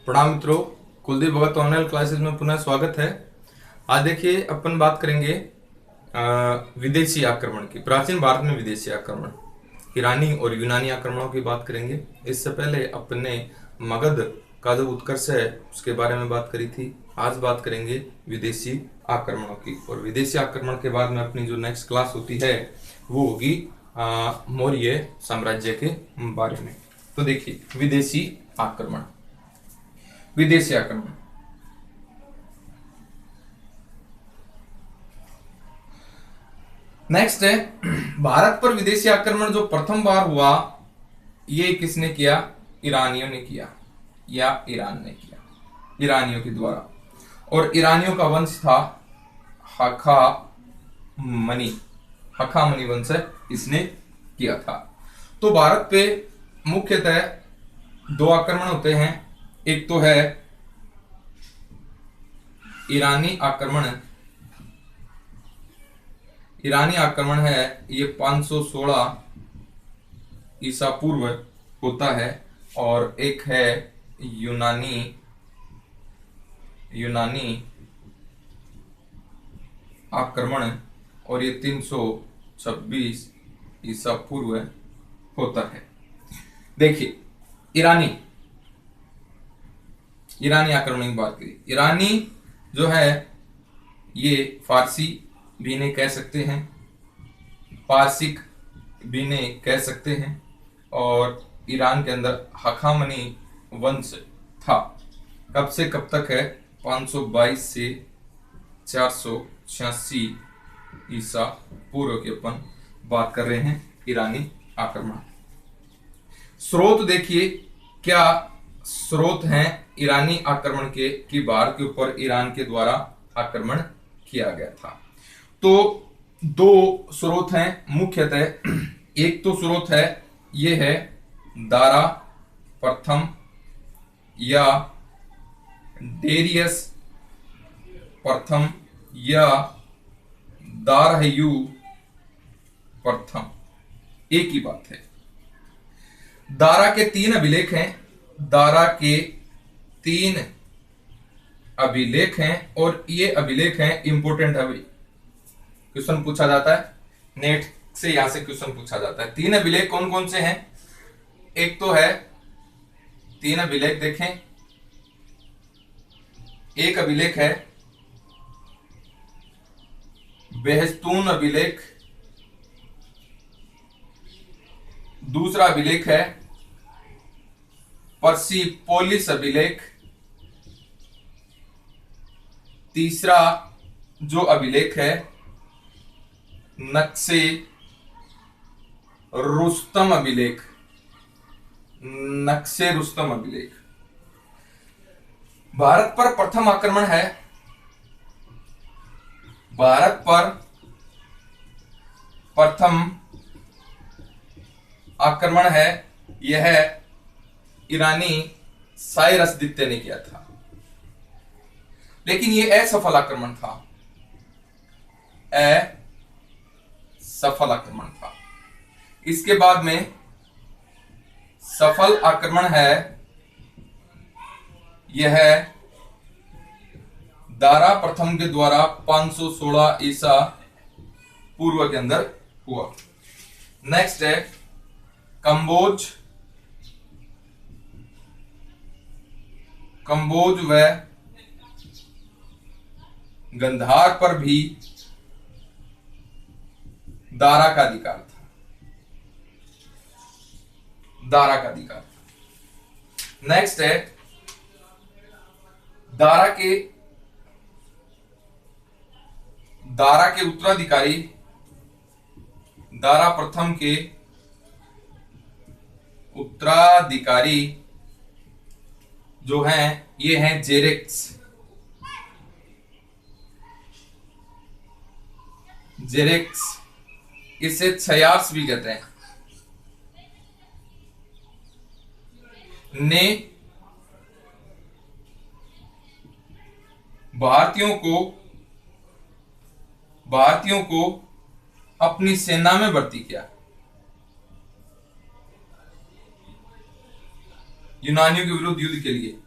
प्रणाम मित्रों, कुलदीप भगत online classes में पुनः स्वागत है। आज देखिए अपन बात करेंगे विदेशी आक्रमण की। प्राचीन भारत में विदेशी आक्रमण, ईरानी और यूनानी आक्रमणों की बात करेंगे। इससे पहले अपने मगध का जो उत्कर्ष है उसके बारे में बात करी थी। आज बात करेंगे विदेशी आक्रमणों की, और विदेशी आक्रमण के बाद में अपनी जो नेक्स्ट क्लास होती है वो होगी मौर्य साम्राज्य के बारे में। तो देखिए, विदेशी आक्रमण। विदेशी आक्रमण नेक्स्ट है, भारत पर विदेशी आक्रमण जो प्रथम बार हुआ ये किसने किया? ईरानियों ने किया, या ईरान ने किया, ईरानियों के द्वारा। और ईरानियों का वंश था हखामनी। हखामनी वंश इसने किया था। तो भारत पे मुख्यतः दो आक्रमण होते हैं। एक तो है ईरानी आक्रमण। ईरानी आक्रमण है ये 516 ईसा पूर्व होता है, और एक है यूनानी आक्रमण, और ये 326 ईसा पूर्व होता है। देखिए, ईरानी आक्रमण की बात करी। ईरानी जो है ये फारसी भी इन्हें कह सकते हैं, पारसिक भी इन्हें कह सकते हैं। और ईरान के अंदर हखामनी वंश था। कब से कब तक है? 522 से 486 ईसा पूर्व की अपन बात कर रहे हैं। ईरानी आक्रमण स्रोत देखिए, क्या स्रोत हैं ईरानी आक्रमण के कि भारत के ऊपर ईरान के द्वारा आक्रमण किया गया था। तो दो स्रोत हैं मुख्यतः। एक तो स्रोत है ये है दारा प्रथम या डेरियस प्रथम या दारहयू प्रथम, एक ही बात है। दारा के 3 अभिलेख हैं। दारा के 3 अभिलेख हैं, और ये अभिलेख हैं इंपोर्टेंट। अभी क्वेश्चन पूछा जाता है, नेट से यहां से क्वेश्चन पूछा जाता है। 3 अभिलेख कौन कौन से हैं? एक तो है 3 अभिलेख देखें। एक अभिलेख है बेहस्तून अभिलेख, दूसरा अभिलेख है पर्सिपोलिस अभिलेख, तीसरा जो अभिलेख है नक्शे रुस्तम अभिलेख। नक्शे रुस्तम अभिलेख। भारत पर प्रथम आक्रमण है, भारत पर प्रथम आक्रमण है यह ईरानी साइरस द्वितीय ने किया था, लेकिन यह असफल आक्रमण था। असफल आक्रमण था। इसके बाद में सफल आक्रमण है यह दारा प्रथम के द्वारा 516 ईसा पूर्व के अंदर हुआ। नेक्स्ट है कंबोज व गंधार पर भी दारा का अधिकार था। दारा का अधिकार था। नेक्स्ट है दारा के उत्तराधिकारी, दारा प्रथम के उत्तराधिकारी जो हैं ये हैं जेरेक्स। इसे छयास भी कहते हैं। ने भारतीयों को अपनी सेना में भर्ती किया। यूनानियों के विरुद्ध युद्ध के लिए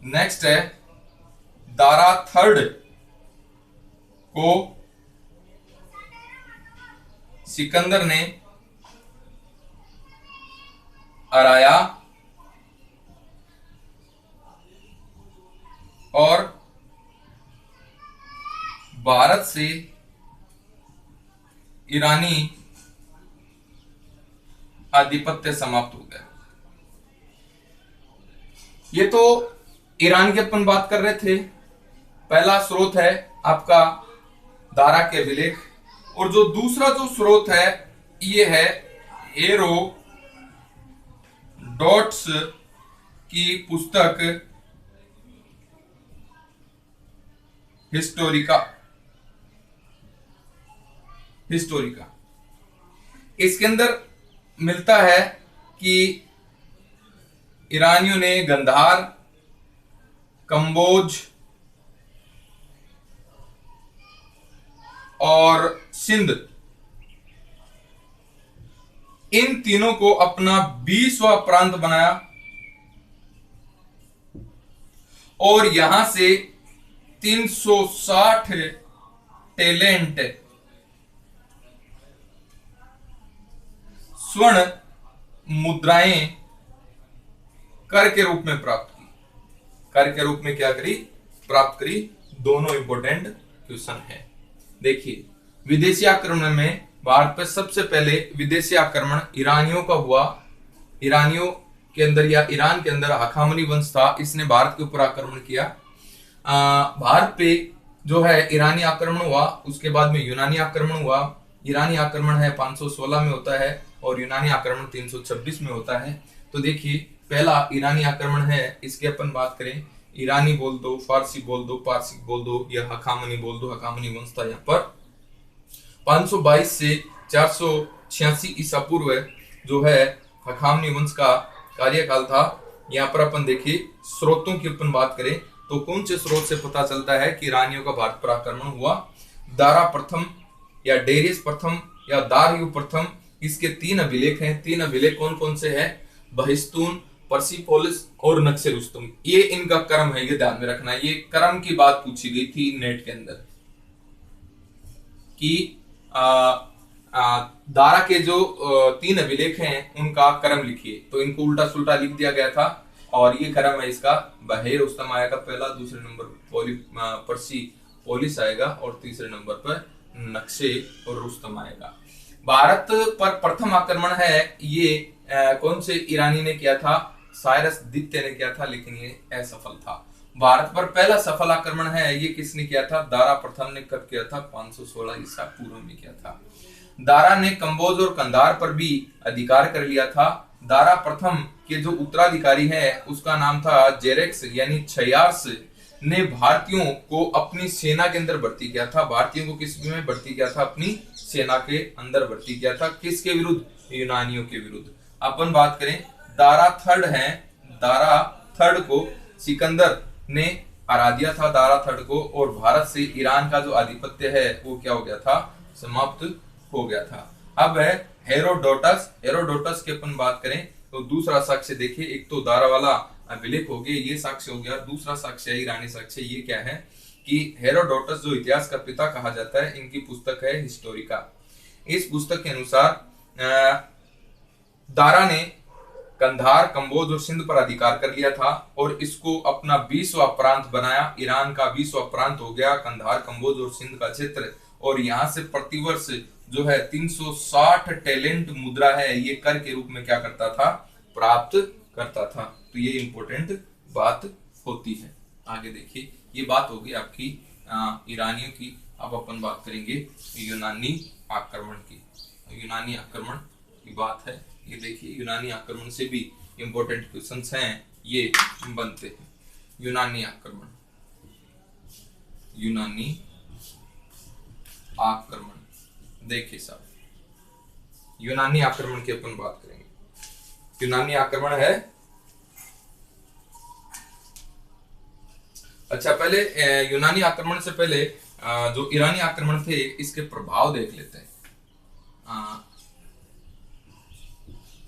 नेक्स्ट है दारा थर्ड को सिकंदर ने हराया और भारत से ईरानी आधिपत्य समाप्त हो गया। ये तो ईरान की अपन बात कर रहे थे। पहला स्रोत है आपका दारा के अभिलेख, और जो दूसरा जो स्रोत है ये है हेरोडोटस की पुस्तक हिस्टोरिका। इसके अंदर मिलता है कि ईरानियों ने गंधार, कंबोज और सिंध, इन तीनों को अपना 20वां प्रांत बनाया और यहां से 360 टैलेंट स्वर्ण मुद्राएं कर के रूप में प्राप्त की। कर के रूप में क्या करी? प्राप्त करी। दोनों इंपॉर्टेंट क्वेश्चन है। देखिए, विदेशी आक्रमण में भारत पर सबसे पहले विदेशी आक्रमण ईरानियों का हुआ। ईरानियों के अंदर या ईरान के अंदर हखामनी वंश था, इसने भारत के ऊपर आक्रमण किया। भारत पे जो है ईरानी आक्रमण हुआ, उसके बाद में यूनानी आक्रमण हुआ। ईरानी आक्रमण है 516 में होता है और यूनानी आक्रमण 326 में होता है। तो देखिए, पहला ईरानी आक्रमण है, इसके अपन बात करें, ईरानी बोल दो, फारसी बोल दो, पारसी बोल दो, या हखामनी बोल दो, हखामनी वंश था। यहाँ पर 522 से 486 ईसा पूर्व जो है हखामनी वंश का कार्यकाल था। यहाँ पर अपन देखिए स्रोतों की अपन बात करें तो कौन से स्रोत से पता चलता है कि ईरानियों का भारत पर आक्रमण हुआ? दारा प्रथम या डेरियस प्रथम या दारयू प्रथम, इसके 3 अभिलेख हैं। 3 अभिलेख कौन कौन से हैं? बहिस्तून, पर्सिपोलिस और नक्शे रुस्तुम। ये इनका क्रम है, ये ध्यान में रखना। ये क्रम की बात पूछी गई थी नेट के अंदर कि दारा के जो 3 अभिलेख हैं उनका क्रम लिखिए। तो इनको उल्टा सुल्टा लिख दिया गया था और ये क्रम है इसका। बहेर रुस्तम आएगा पहला, दूसरे नंबर पर्सी पोलिस आएगा और तीसरे नंबर पर नक्शे और रुस्तम आएगा। भारत पर प्रथम आक्रमण है ये कौन से ईरानी ने किया था? साइरस द्वितीय ने किया था, लेकिन ये असफल था। भारत पर पहला सफल आक्रमण है ये किसने किया था? दारा प्रथम ने कब किया था? 516 ईसा पूर्व में किया था। दारा ने कंबोज और कंधार पर भी अधिकार कर लिया था। दारा प्रथम के जो उत्तराधिकारी है उसका नाम था जेरेक्स यानी छयास ने भारतीयों को अपनी सेना के अंदर भर्ती किया था। भारतीयों को किस में भर्ती किया था? अपनी सेना के अंदर भर्ती किया था। किसके विरुद्ध? यूनानियों के विरुद्ध। अपन बात करें दारा थर्ड है, दारा थर्ड को सिकंदर ने हरा दिया था, दारा थर्ड को, और भारत से ईरान का जो आधिपत्य है वो क्या हो गया था? समाप्त हो गया था। अब है हेरोडोटस। हेरोडोटस की अपन बात करें तो दूसरा साक्ष्य देखिए, एक तो दारा वाला अभिलेख हो गया, ये साक्ष्य हो गया। दूसरा साक्ष्य है ईरानी साक्ष्य। ये क्या है कि हेरोडोटस जो इतिहास का पिता कहा जाता है, इनकी पुस्तक है हिस्टोरिका। इस पुस्तक के अनुसार दारा ने कंधार, कंबोज और सिंध पर अधिकार कर लिया था और इसको अपना 20वां प्रांत बनाया। ईरान का 20वां प्रांत हो गया कंधार, कंबोज और सिंध का क्षेत्र। और यहाँ से प्रतिवर्ष जो है 360 टैलेंट मुद्रा है ये कर के रूप में क्या करता था? प्राप्त करता था। तो ये इंपॉर्टेंट बात होती है। आगे देखिए, ये बात होगी आपकी ईरानियों की। अब अपन बात करेंगे यूनानी आक्रमण की। यूनानी आक्रमण की बात है, ये देखिए यूनानी आक्रमण से भी इंपॉर्टेंट क्वेश्चंस हैं ये बनते हैं। यूनानी आक्रमण, यूनानी आक्रमण देखिए साहब, यूनानी आक्रमण की अपन बात करेंगे। यूनानी आक्रमण है, अच्छा पहले यूनानी आक्रमण से पहले जो ईरानी आक्रमण थे इसके प्रभाव देख लेते हैं।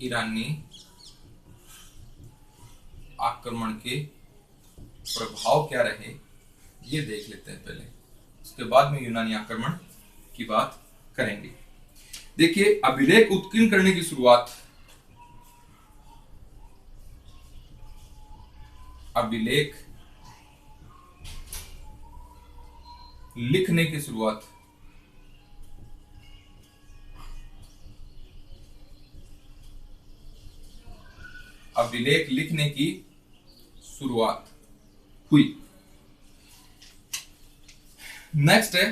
ईरानी आक्रमण के प्रभाव क्या रहे ये देख लेते हैं पहले, उसके बाद में यूनानी आक्रमण की बात करेंगे। देखिए, अभिलेख उत्कीर्ण करने की शुरुआत, अभिलेख लिखने की शुरुआत अभिलेख लिखने की शुरुआत हुई। नेक्स्ट है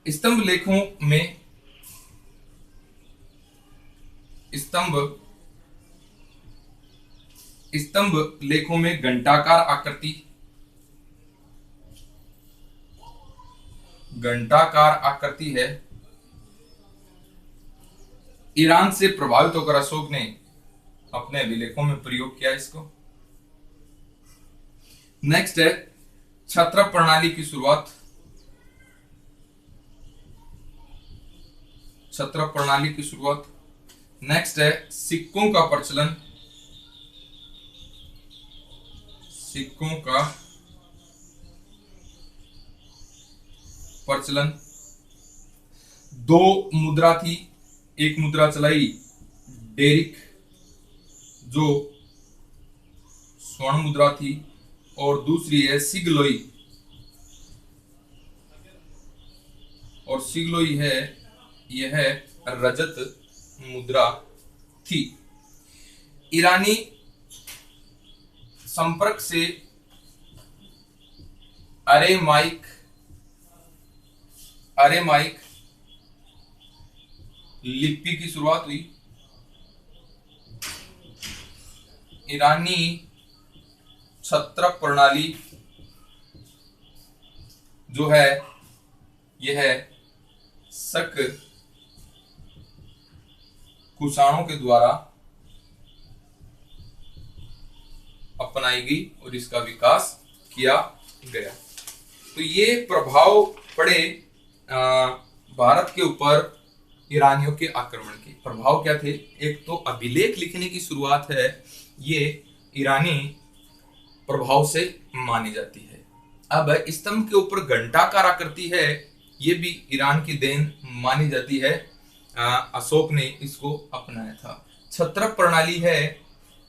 स्तंभ लेखों में, स्तंभ लेखों में घंटाकार आकृति है। ईरान से प्रभावित होकर अशोक ने अपने अभिलेखों में प्रयोग किया इसको। नेक्स्ट है छत्रप प्रणाली की शुरुआत, छत्रप प्रणाली की शुरुआत। नेक्स्ट है सिक्कों का प्रचलन, सिक्कों का प्रचलन। दो मुद्रा थी, एक मुद्रा चलाई डेरिक जो स्वर्ण मुद्रा थी, और दूसरी है सिगलोई, और सिगलोई है यह रजत मुद्रा थी। ईरानी संपर्क से अरेमाइक लिपि की शुरुआत हुई। ईरानी छत्रप प्रणाली जो है यह शक कुषाणों के द्वारा अपनाई गई और इसका विकास किया गया। तो ये प्रभाव पड़े भारत के ऊपर ईरानियों के आक्रमण के। प्रभाव क्या थे? एक तो अभिलेख लिखने की शुरुआत है, ये ईरानी प्रभाव से मानी जाती है। अब स्तंभ के ऊपर घंटाकार आकृति है, ये भी ईरान की देन मानी जाती है, अशोक ने इसको अपनाया था। छत्रप प्रणाली है,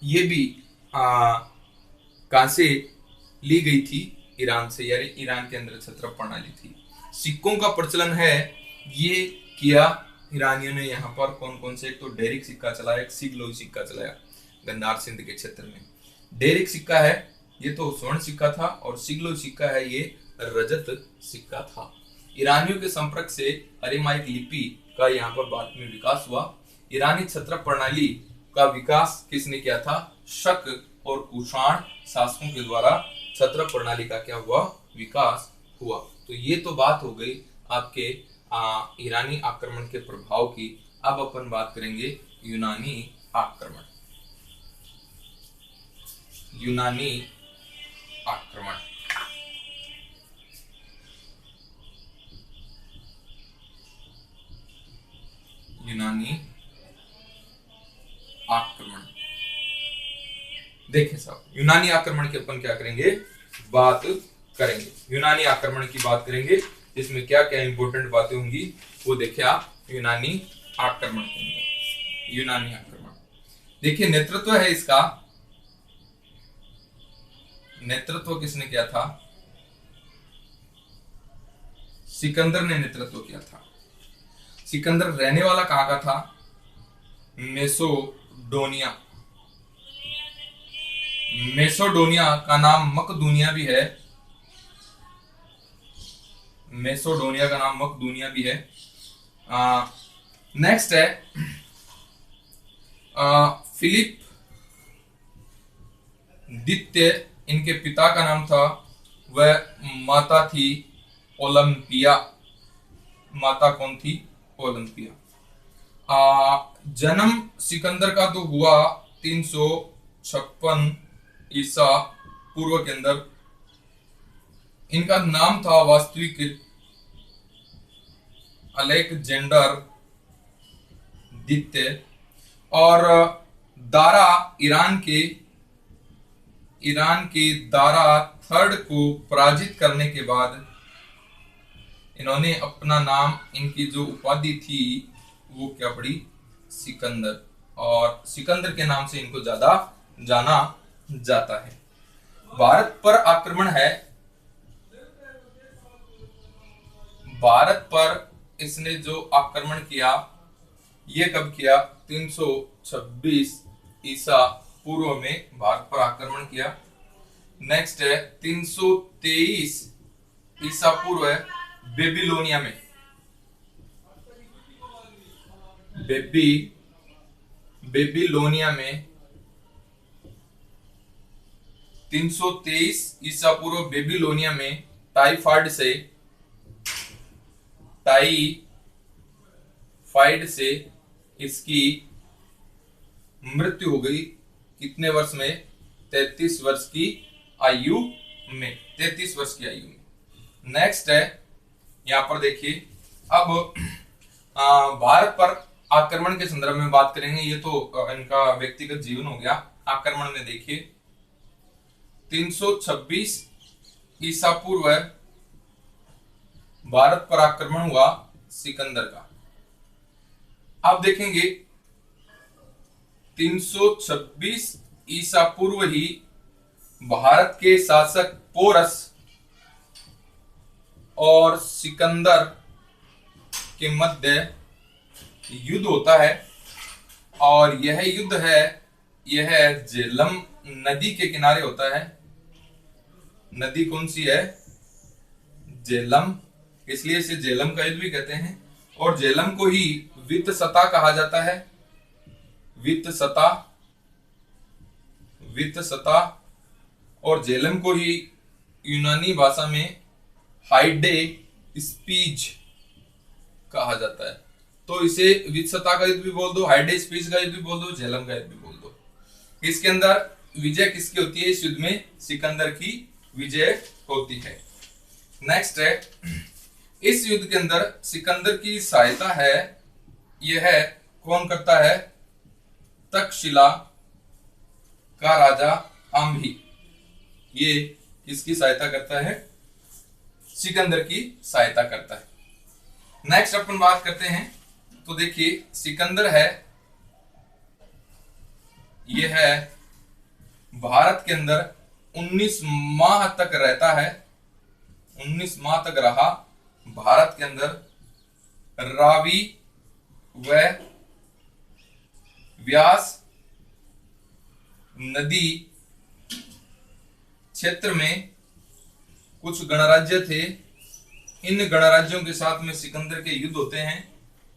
ये भी कहां से ली गई थी? ईरान से, यानी ईरान के अंदर छत्रप प्रणाली थी। सिक्कों का प्रचलन है, ये किया ईरानियों ने। यहाँ पर कौन कौन से? एक तो डेरिक सिक्का चलाया, एक सिगलोई सिक्का चलाया गंधार सिंध के क्षेत्र में। डेरिक सिक्का है ये तो स्वर्ण सिक्का था, और सिगलोई सिक्का है ये रजत सिक्का था। ईरानियों के संपर्क से अरेमाइक लिपि का यहाँ पर बाद में विकास हुआ। ईरानी छत्रप प्रणाली का विकास किसने किया था? शक और कुषाण शासकों के द्वारा छत्रप प्रणाली का क्या हुआ? विकास हुआ। तो ये तो बात हो गई आपके ईरानी आक्रमण के प्रभाव की। अब अपन बात करेंगे यूनानी आक्रमण। यूनानी आक्रमण, यूनानी आक्रमण। देखें साहब, यूनानी आक्रमण की अपन क्या करेंगे? बात करेंगे। यूनानी आक्रमण की बात करेंगे, इसमें क्या क्या इंपॉर्टेंट बातें होंगी वो देखिए आप यूनानी आक्रमण के अंदर। यूनानी आक्रमण देखिए, नेतृत्व है इसका, नेतृत्व किसने किया था? सिकंदर ने नेतृत्व किया था। सिकंदर रहने वाला कहां का था? मेसोडोनिया। मेसोडोनिया का नाम मकदूनिया भी है, मेसोडोनिया का नाम मकदूनिया भी है। नेक्स्ट है फिलिप द्वितीय, इनके पिता का नाम था, वह माता थी ओलंपिया। माता कौन थी? ओलंपिया। जन्म सिकंदर का तो हुआ 356 ईसा पूर्व के अंदर। इनका नाम था वास्तविक अलेक्जेंडर द्वितीय, और दारा ईरान के दारा थर्ड को पराजित करने के बाद इन्होंने अपना नाम, इनकी जो उपाधि थी वो क्या पड़ी, सिकंदर, और सिकंदर के नाम से इनको ज्यादा जाना जाता है। भारत पर आक्रमण है, भारत पर इसने जो आक्रमण किया ये कब किया, 326 ईसा पूर्व में भारत पर आक्रमण किया। नेक्स्ट है 323 ईसा पूर्व है बेबीलोनिया में, बेबीलोनिया में 323 ईसा पूर्व बेबीलोनिया में टाइफाइड से इसकी मृत्यु हो गई। कितने वर्ष में, 33 वर्ष की आयु में, 33 वर्ष की आयु में। नेक्स्ट है, यहां पर देखिए, अब भारत पर आक्रमण के संदर्भ में बात करेंगे। ये तो इनका व्यक्तिगत जीवन हो गया। आक्रमण में देखिए 326 ईसा पूर्व भारत पर आक्रमण हुआ सिकंदर का। आप देखेंगे 326 ईसा पूर्व ही भारत के शासक पोरस और सिकंदर के मध्य युद्ध होता है, और यह युद्ध है, यह झेलम नदी के किनारे होता है। नदी कौन सी है, झेलम, इसलिए इसे झेलम का युद्ध भी कहते हैं। और झेलम को ही वित्तसता कहा जाता है, वित्तसता, और झेलम को ही यूनानी भाषा में हाइडे स्पीज कहा जाता है। तो इसे वित्तसता का युद्ध भी बोल दो, हाइडे स्पीज का युद्ध भी बोल दो, झेलम का युद्ध भी बोल दो। इसके अंदर विजय किसकी होती है, इस युद्ध में सिकंदर की विजय होती है। नेक्स्ट है, इस युद्ध के अंदर सिकंदर की सहायता है, यह कौन करता है, तक्षशिला का राजा आम्ही। ये किसकी सहायता करता है, सिकंदर की सहायता करता है। नेक्स्ट अपन बात करते हैं, तो देखिए सिकंदर है, यह है भारत के अंदर 19 माह तक रहता है, 19 माह तक रहा भारत के अंदर। रावी व व्यास नदी क्षेत्र में कुछ गणराज्य थे। इन गणराज्यों के साथ में सिकंदर के युद्ध होते हैं।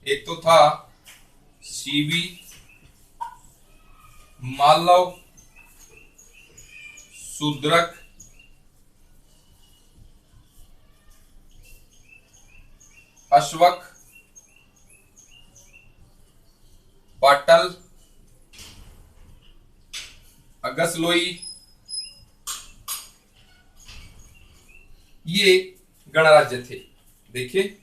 एक तो था सीबी, मालव, शूद्रक, अश्वक, पाटल, अगसलोई, ये गणराज्य थे। देखिए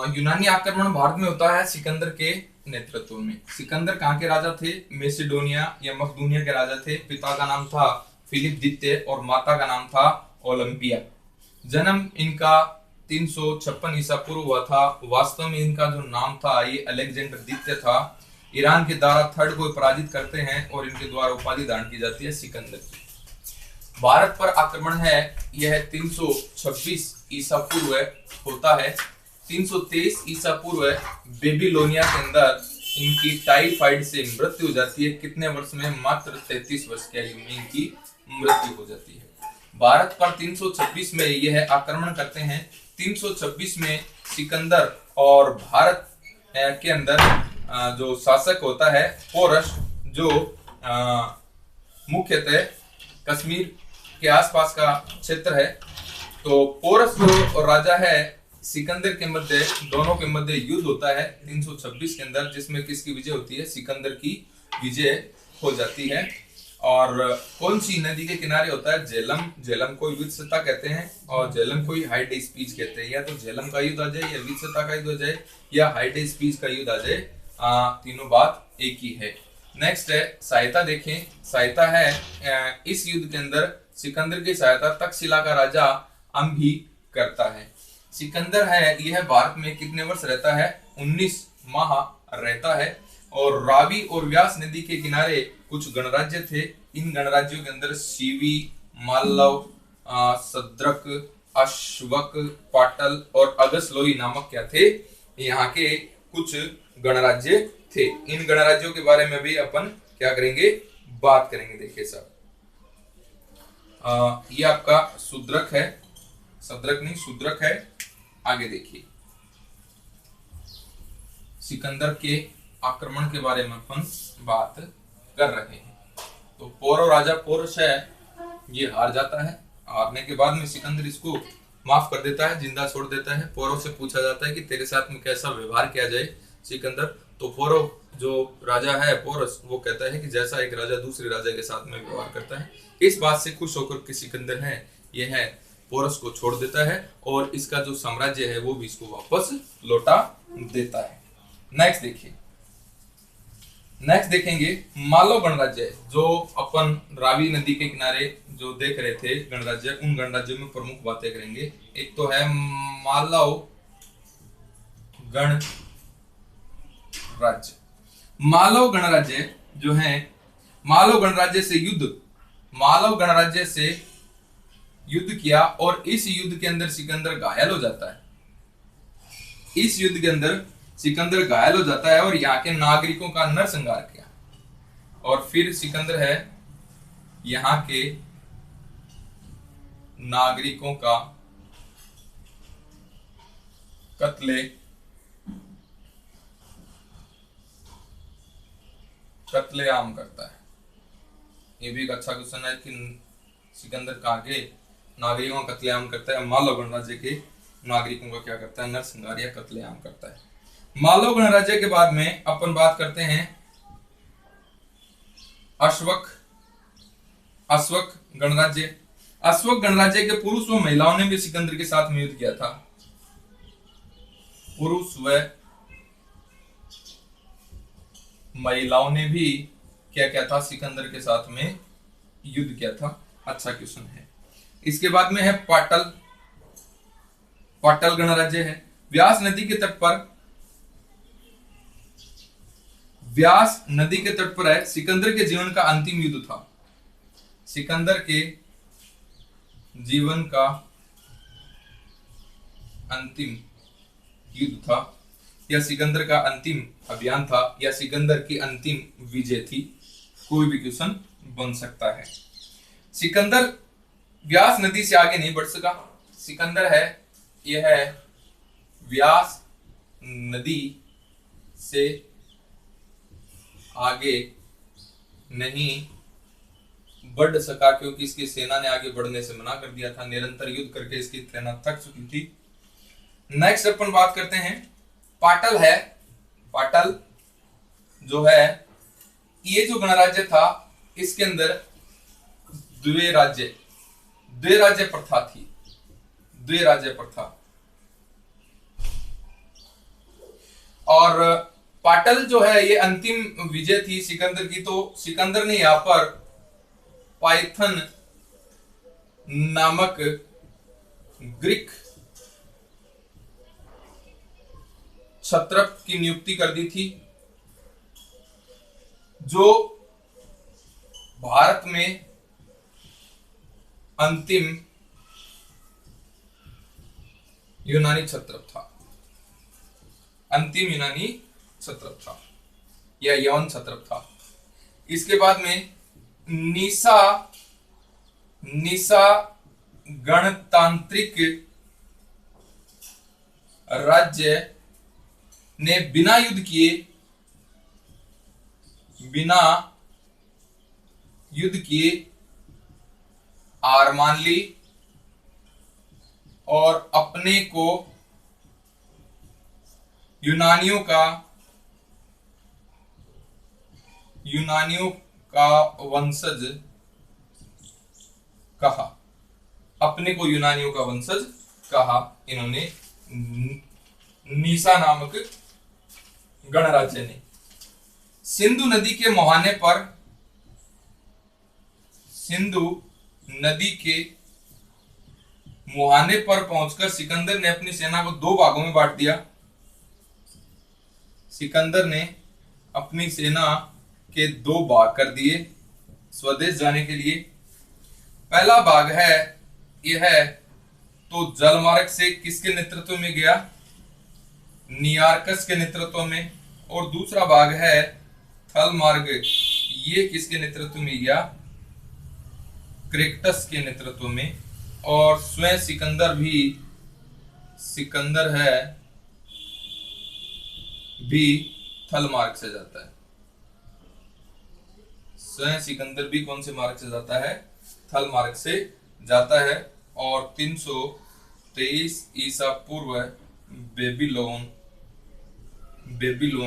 यूनानी आक्रमण भारत में होता है सिकंदर के नेतृत्व में। सिकंदर कहाँ के राजा थे, मेसिडोनिया या मकदूनिया के राजा थे। पिता का नाम था फिलिप द्वितीय और माता का नाम था ओलंपिया। जन्म इनका 356 ईसा पूर्व हुआ था। वास्तव में इनका जो नाम था ये अलेक्जेंडर द्वितीय था। ईरान के दारा थर्ड को पराजित करते हैं और इनके द्वारा उपाधि धारण की जाती है सिकंदर की। भारत पर आक्रमण है, यह 326 ईसा पूर्व होता है। 323 ईसा पूर्व बेबीलोनिया के अंदर इनकी टाइफाइड से मृत्यु हो जाती है। कितने वर्ष में, मात्र 33 वर्ष की आयु में इनकी मृत्यु हो जाती है। भारत पर 326 में यह आक्रमण करते हैं। 326 में सिकंदर और भारत के अंदर जो शासक होता है पोरस, जो मुख्यतः कश्मीर के आसपास का क्षेत्र है। तो पोरस जो राजा है सिकंदर के मध्य, दोनों के मध्य युद्ध होता है 326 के अंदर, जिसमें किसकी विजय होती है, सिकंदर की विजय हो जाती है। और कौन सी नदी के किनारे होता है, झेलम। झेलम को वित्तसता कहते हैं और झेलम को ही हाइडे स्पीच कहते हैं। या तो झेलम का युद्ध आ जाए, या वित्तसता का युद्ध आ जाए, या हाइडे स्पीच का युद्ध आ जाए, तीनों बात एक ही है। नेक्स्ट है सहायता। देखें, सहायता है इस युद्ध के अंदर सिकंदर की सहायता तक्षशिला का राजा अंभी करता है। सिकंदर है यह भारत में कितने वर्ष रहता है? 19 माह रहता है। और रावी और व्यास नदी के किनारे कुछ गणराज्य थे। इन गणराज्यों के अंदर सीवी, मालव, सद्रक, अश्वक, पाटल और अगसलोई नामक क्या थे? यहाँ के कुछ गणराज्य थे। इन गणराज्यों के बारे में भी अपन क्या करेंगे? बात करेंगे। देखिए सब, ये आपका सुद्रक है, सद्रक नहीं सुद्रक है। आगे देखिए, सिकंदर के आक्रमण के बारे में अपन बात कर रहे हैं। तो पौरव राजा पौरुष है, ये हार जाता है। हारने के बाद में सिकंदर इसको माफ कर देता है, जिंदा छोड़ देता है। पौरव से पूछा जाता है कि तेरे साथ में कैसा व्यवहार किया जाए सिकंदर। तो पौरव जो राजा है पौरुष, वो कहता है कि जैसा एक राजा दूसरे राजा के साथ में व्यवहार करता है। इस बात से खुश होकर के सिकंदर है ये है पौरुष को छोड़ देता है और इसका जो साम्राज्य है वो भी इसको वापस लौटा देता है। नेक्स्ट देखिए, नेक्स्ट देखेंगे मालव गणराज्य, जो अपन रावी नदी के किनारे जो देख रहे थे गणराज्य, उन गणराज्यों में प्रमुख बातें करेंगे। एक तो है मालव गणराज्य। मालव गणराज्य जो है, मालव गणराज्य से युद्ध किया और इस युद्ध के अंदर सिकंदर घायल हो जाता है। इस युद्ध के अंदर सिकंदर घायल हो जाता है और यहाँ के नागरिकों का नरसंहार किया। और फिर सिकंदर है यहाँ के नागरिकों का कत्लेआम करता है। ये भी एक अच्छा क्वेश्चन है कि सिकंदर कहाँ के नागरिकों का कत्लेआम करता है? मालव गणराज्य के नागरिकों का क्या करता है? नरसंहार या कत्लेआम करता है। मालव गणराज्य के बाद में अपन बात करते हैं अश्वक गणराज्य। अश्वक गणराज्य के पुरुष व महिलाओं ने भी सिकंदर के साथ में युद्ध किया था। पुरुष व महिलाओं ने भी क्या किया था? सिकंदर के साथ में युद्ध किया था। अच्छा क्वेश्चन है। इसके बाद में है पाटल गणराज्य है। व्यास नदी के तट पर है। सिकंदर के जीवन का अंतिम युद्ध था। सिकंदर के जीवन का अंतिम युद्ध था, या सिकंदर का अंतिम अभियान था, या सिकंदर की अंतिम विजय थी। कोई भी क्वेश्चन बन सकता है। सिकंदर व्यास नदी से आगे नहीं बढ़ सका। सिकंदर है यह है व्यास नदी से आगे नहीं बढ़ सका क्योंकि इसकी सेना ने आगे बढ़ने से मना कर दिया था। निरंतर युद्ध करके इसकी सेना थक चुकी थी। नेक्स्ट अपन बात करते हैं पाटल है। पाटल जो है, ये जो गणराज्य था इसके अंदर द्विराज्य प्रथा थी। द्विराज्य प्रथा। और पाटल जो है ये अंतिम विजय थी सिकंदर की। तो सिकंदर ने यहां पर पाइथन नामक ग्रीक क्षत्रप की नियुक्ति कर दी थी, जो भारत में अंतिम यूनानी क्षत्रप था। अंतिम यूनानी क्षत्रप था या यवन क्षत्रप था। इसके बाद में निसा गणतांत्रिक राज्य ने बिना युद्ध किए हार मान ली और अपने को यूनानियों का वंशज कहा। अपने को यूनानियों का वंशज कहा इन्होंने निसा नामक गणराज्य ने। सिंधु नदी के मुहाने पर, सिंधु नदी के मुहाने पर पहुंचकर सिकंदर ने अपनी सेना को दो भागों में बांट दिया। सिकंदर ने अपनी सेना के दो भाग कर दिए स्वदेश जाने के लिए। पहला भाग है यह है तो जलमार्ग से किसके नेतृत्व में गया? नियार्कस के नेतृत्व में। और दूसरा भाग है थल मार्ग, ये किसके नेतृत्व में गया? क्रेक्टस के नेतृत्व में। और स्वयं सिकंदर भी थल मार्ग से जाता है। स्वयं सिकंदर भी कौन से मार्ग से जाता है? थल मार्ग से जाता है। और 323 ईसा पूर्व बेबीलोन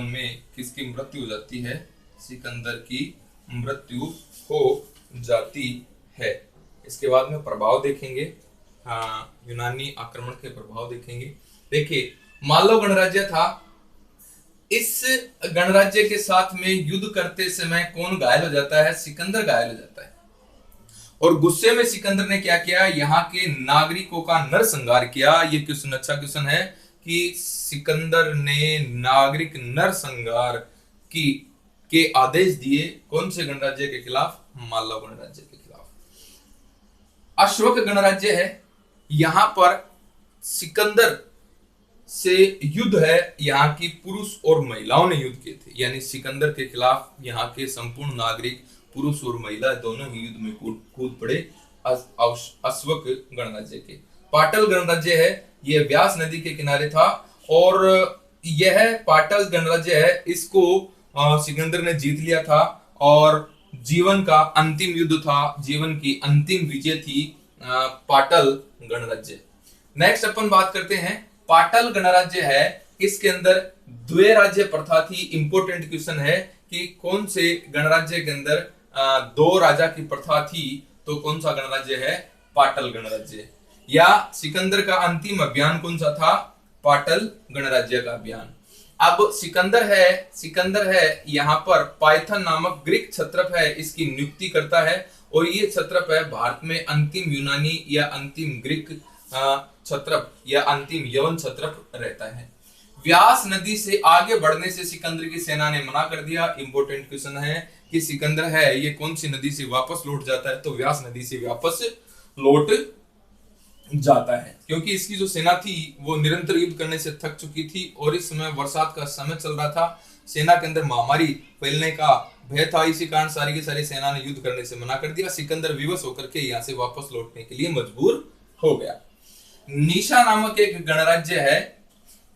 में किसकी मृत्यु हो जाती है? सिकंदर की मृत्यु हो जाती है। इसके बाद में प्रभाव देखेंगे, यूनानी आक्रमण के प्रभाव देखेंगे। देखिए, मालव गणराज्य था। इस गणराज्य के साथ में युद्ध करते समय कौन घायल हो जाता है? सिकंदर घायल हो जाता है। और गुस्से में सिकंदर ने क्या किया? यहाँ के नागरिकों का नरसंहार किया। ये क्वेश्चन अच्छा क्वेश्चन है कि सिकंदर ने नागरिक नरसंहार के आदेश दिए। कौन से गणराज्य के खिलाफ? मालव गणराज्य के खिलाफ। अशोक गणराज्य है, यहां पर सिकंदर से युद्ध है। यहाँ की पुरुष और महिलाओं ने युद्ध किए थे, यानी सिकंदर के खिलाफ यहाँ के संपूर्ण नागरिक, पुरुष और महिला दोनों ही युद्ध में कूद पड़े अश्वक गणराज्य के। पाटल गणराज्य है, यह व्यास नदी के किनारे था और यह पाटल गणराज्य है, इसको सिकंदर ने जीत लिया था और जीवन का अंतिम युद्ध था, जीवन की अंतिम विजय थी पाटल गणराज्य। नेक्स्ट अपन बात करते हैं, पाटल गणराज्य है, इसके अंदर द्वैराज्य प्रथा थी। इंपोर्टेंट क्वेश्चन है कि कौन से गणराज्य के अंदर दो राजा की प्रथा थी? तो कौन सा गणराज्य है? पाटल गणराज्य। या सिकंदर का अंतिम अभियान कौन सा था? पाटल गणराज्य का अभियान। अब सिकंदर है यहाँ पर पाइथन नामक ग्रीक क्षत्रप है, इसकी नियुक्ति करता है और ये क्षत्रप है भारत में अंतिम यूनानी या अंतिम ग्रीक क्षत्रप या अंतिम यवन क्षत्रप रहता है। व्यास नदी से आगे बढ़ने से सिकंदर की सेना ने मना कर दिया। इंपोर्टेंट क्वेश्चन है कि सिकंदर है ये कौन सी नदी से वापस लौट जाता है? तो व्यास नदी से वापस लौट जाता है, क्योंकि इसकी जो सेना थी वो निरंतर युद्ध करने से थक चुकी थी और इस समय बरसात का समय चल रहा था। सेना के अंदर महामारी फैलने का भय था, इसी कारण सारी की सारी सेना ने युद्ध करने से मना कर दिया। सिकंदर विवश होकर के यहाँ से वापस लौटने के लिए मजबूर हो गया। निशा नामक एक गणराज्य है,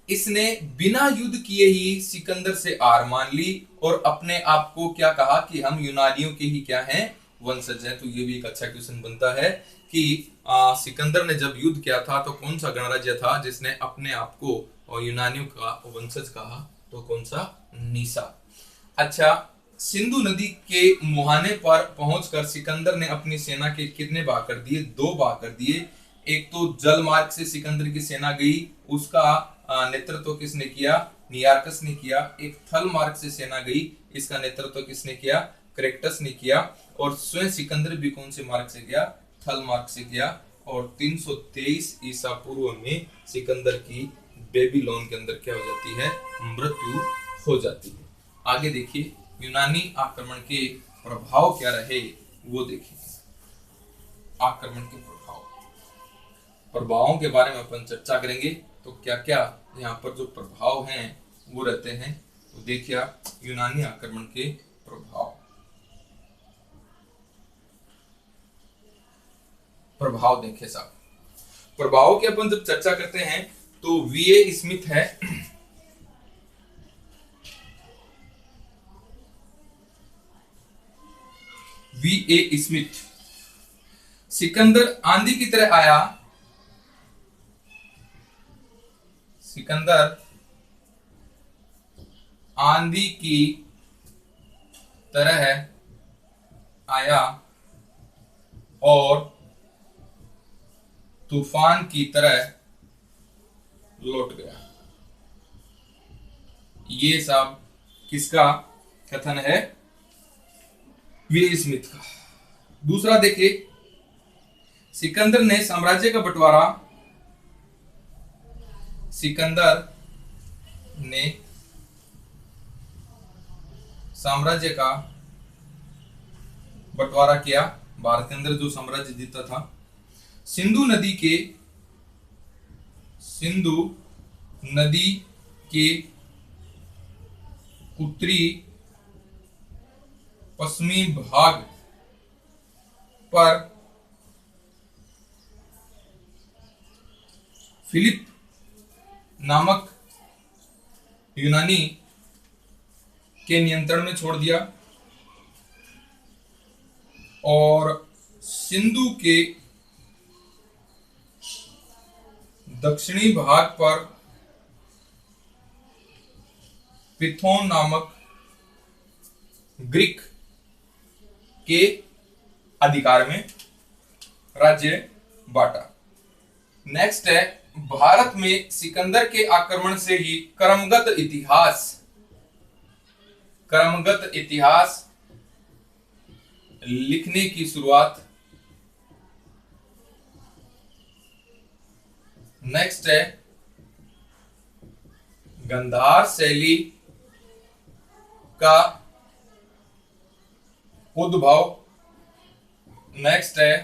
इसने बिना युद्ध किए ही सिकंदर से हार मान ली और अपने आप को क्या कहा कि हम यूनानियों के ही क्या हैं? वंशज हैं। तो ये भी एक अच्छा क्वेश्चन बनता है कि सिकंदर ने जब युद्ध किया था तो कौन सा गणराज्य था जिसने अपने आप को यूनानियों का वंशज कहा? तो कौन सा? निशा। अच्छा, सिंधु नदी के मुहाने पर पहुंचकर सिकंदर ने अपनी सेना के कितने भाग कर दिए? दो भाग कर दिए। एक तो जल मार्ग से सिकंदर की सेना गई, उसका नेतृत्व किसने किया? नियार्कस ने किया। एक थल मार्ग से सेना गई, इसका नेतृत्व किसने किया? क्रेक्टस ने किया। और स्वयं सिकंदर भी कौन से मार्ग से गया? थल मार्ग से गया। और 323 ईसा पूर्व में सिकंदर की बेबीलोन के अंदर क्या हो जाती है? मृत्यु हो जाती है। आगे देखिए, यूनानी आक्रमण के प्रभाव क्या रहे वो देखिए। आक्रमण के प्रभावों के बारे में अपन चर्चा करेंगे। तो क्या क्या यहाँ पर जो प्रभाव हैं वो रहते हैं, तो देखिए यूनानी आक्रमण के प्रभाव देखिए साहब। प्रभावों की अपन जब चर्चा करते हैं तो वीए स्मिथ है, वीए स्मिथ, सिकंदर आंधी की तरह आया, सिकंदर आंधी की तरह आया और तूफान की तरह लौट गया। ये सब किसका? कथन है विलियम स्मिथ का। दूसरा देखिए, सिकंदर ने साम्राज्य का बंटवारा किया। भारत के अंदर जो साम्राज्य जीता था, सिंधु नदी के उत्तरी पश्चिमी भाग पर फिलिप नामक यूनानी के नियंत्रण में छोड़ दिया और सिंधु के दक्षिणी भाग पर पिथोन नामक ग्रीक के अधिकार में राज्य बांटा। नेक्स्ट है, भारत में सिकंदर के आक्रमण से ही क्रमगत इतिहास लिखने की शुरुआत। नेक्स्ट है, गांधार शैली का उद्भव। नेक्स्ट है,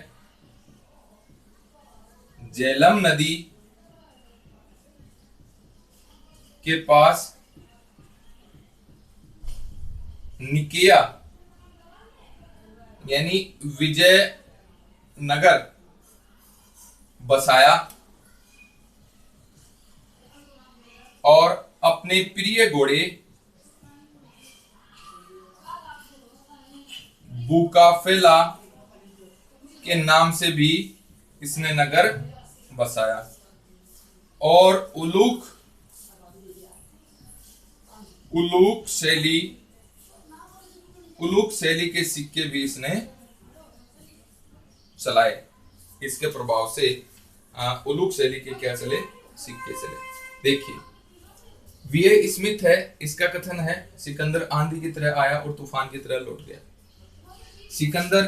झेलम नदी के पास निकिया यानी विजयनगर बसाया और अपने प्रिय घोड़े बुकाफेला के नाम से भी इसने नगर बसाया और उलूक शैली के सिक्के भी इसने चलाए। इसके प्रभाव से उलूक शैली के क्या चले, सिक्के चले। देखिए, वीए स्मिथ है, इसका कथन है सिकंदर आंधी की तरह आया और तूफान की तरह लौट गया। सिकंदर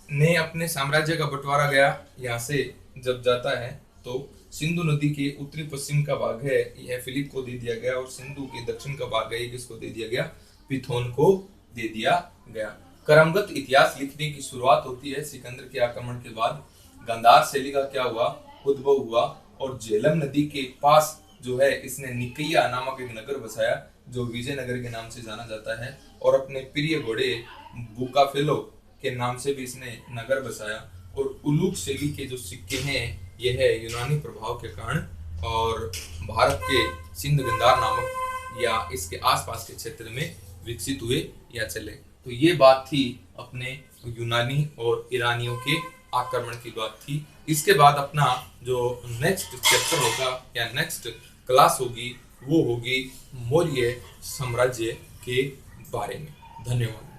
ने अपने साम्राज्य का बंटवारा गया, यहाँ से जब जाता है तो सिंधु नदी के उत्तरी पश्चिम का भाग है, यह फिलिप को दे दिया गया और सिंधु के दक्षिण का भाग है, किसको दे दिया गया, पिथोन को दे दिया गया। क्रमगत इतिहास लिखने की शुरुआत होती है सिकंदर के आक्रमण के बाद। गांधार शैली का क्या हुआ, उद्भव हुआ और झेलम नदी के पास जो है इसने निकैया नामक एक नगर बसाया जो विजयनगर के नाम से जाना जाता है और अपने प्रिय घोड़े बुकाफेलो के नाम से भी इसने नगर बसाया। और उलूक शैली के जो सिक्के हैं यह है यूनानी प्रभाव के कारण और भारत के सिंध गंधार नामक या इसके आसपास के क्षेत्र में विकसित हुए या चले। तो ये बात थी अपने यूनानी और ईरानियों के आक्रमण की बात थी। इसके बाद अपना जो नेक्स्ट चैप्टर होगा या नेक्स्ट क्लास होगी वो होगी मौर्य साम्राज्य के बारे में। धन्यवाद।